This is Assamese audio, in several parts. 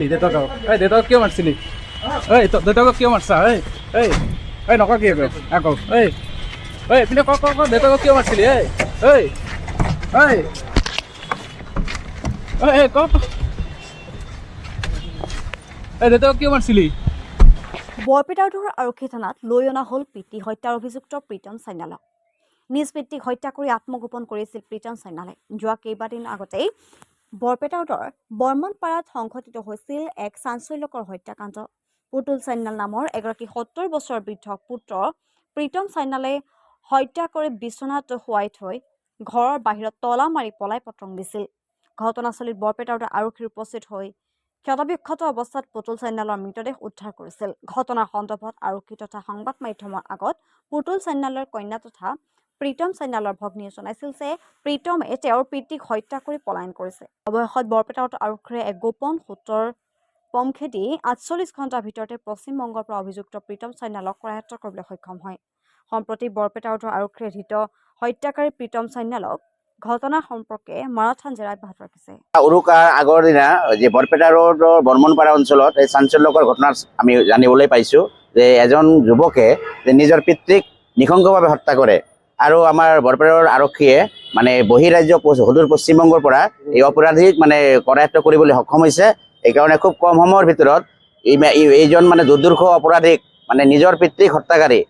দেউতাকক কিয় মাৰিছিলি দেউতাকক কিয় মাৰছা নকওঁ কি আকৌ এইপিনে ক দেউতাকক কিয় মাৰিছিলি ক দেউতাকক কিয় মাৰিছিলি বৰপেটাৰ আৰক্ষী থানাত লৈ অনা হ'ল পিতৃ হত্যাৰ অভিযুক্ত প্ৰীতম সান্যালক। নিজ পিতৃক হত্যা কৰি আত্মগোপন কৰিছিল প্ৰীতম সান্যালে। যোৱা কেইবাদিন আগতেই বৰপেটাৰ বৰ্মনপাৰাত সংঘটিত হৈছিল এক চাঞ্চল্যকৰ হত্যাকাণ্ড। পুতুল সান্যাল নামৰ এগৰাকী ৭০ বছৰ বৃদ্ধ পুত্ৰ প্ৰীতম সান্যালে হত্যা কৰি বিচনাত শুৱাই থৈ ঘৰৰ বাহিৰত তলা মাৰি পলাই পতং দিছিল। ঘটনাস্থলীত বৰপেটাৰ আৰক্ষীৰ উপস্থিত হৈ ক্ষতবিক্ষত অৱস্থাত পুতুল সান্যালৰ মৃতদেহ উদ্ধাৰ কৰিছিল। ঘটনাৰ সন্দৰ্ভত আৰক্ষী তথা সংবাদ মাধ্যমৰ আগত পুতুল সান্যালৰ কন্যা তথা প্ৰীতম সান্যালৰ ভগ্নীয়ে জনাইছিল যে প্ৰীতমে তেওঁৰ পিতৃক হত্যা কৰি পলায়ন কৰিছে। অৱশেষত বৰপেটাৰ আৰক্ষীয়ে এক গোপন সূত্ৰৰ পমখেদি ৪৮ ঘণ্টাৰ ভিতৰতে পশ্চিমবংগৰ পৰা অভিযুক্ত প্ৰীতম সান্যালক কৰায়ত্ব কৰিবলৈ সক্ষম হয়। সম্প্ৰতি বৰপেটাৰ আৰক্ষীয়ে ধৃত হত্যাকাৰী প্ৰীতম সান্যালক ঘটনাৰ সম্পৰ্কে মাৰাথান জেৰা অব্যাহত ৰাখিছে। উৰুকাৰ আগৰ দিনা যে বৰপেটা ৰোডৰ বৰ্মনপাৰা অঞ্চলত এই চাঞ্চল্যকৰ ঘটনা আমি জানিবলৈ পাইছোঁ যে এজন যুৱকে যে নিজৰ পিতৃক নিশংসভাৱে হত্যা কৰে আৰু আমাৰ বৰপেটাৰ আৰক্ষীয়ে মানে বহিৰাজ্য সুদূৰ পশ্চিমবংগৰ পৰা এই অপৰাধীক মানে কৰায়ত্ব কৰিবলৈ সক্ষম হৈছে। এইকাৰণে খুব কম সময়ৰ ভিতৰত এইজন মানে দুৰ্দৰ্শ অপৰাধীক মানে নিজৰ পিতৃক হত্যাকাৰী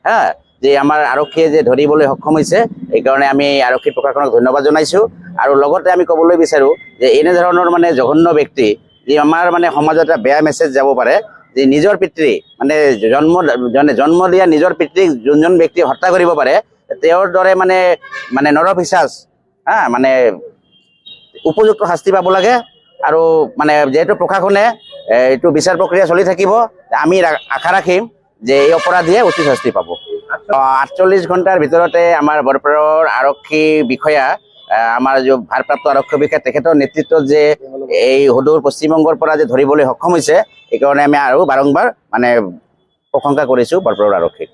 যে আমাৰ আৰক্ষীয়ে যে ধৰিবলৈ সক্ষম হৈছে, এইকাৰণে আমি আৰক্ষী প্ৰশাসনক ধন্যবাদ জনাইছোঁ। আৰু লগতে আমি ক'বলৈ বিচাৰোঁ যে এনেধৰণৰ মানে জঘন্য ব্যক্তি যি আমাৰ মানে সমাজত এটা বেয়া মেছেজ যাব পাৰে যে নিজৰ পিতৃ মানে জন্ম দিয়া নিজৰ পিতৃক যোনজন ব্যক্তি হত্যা কৰিব পাৰে তেওঁৰ দৰে মানে নৰপিশাচ মানে উপযুক্ত শাস্তি পাব লাগে। আৰু মানে যিহেতু প্ৰশাসনে এইটো বিচাৰ প্ৰক্ৰিয়া চলি থাকিব, আমি আশা ৰাখিম যে এই অপৰাধীয়ে উচিত শাস্তি পাব। ৪৮ ঘণ্টাৰ ভিতৰতে আমাৰ বৰপেটাৰ আৰক্ষী বিষয়া আমাৰ যে ভাৰপ্ৰাপ্ত আৰক্ষী বিষয়া তেখেতৰ নেতৃত্বত যে এই সুদূৰ পশ্চিমবংগৰ পৰা যে ধৰিবলৈ সক্ষম হৈছে, এইকাৰণে আমি আৰু বাৰম্বাৰ মানে প্ৰশংসা কৰিছোঁ বৰপেটাৰ আৰক্ষীক।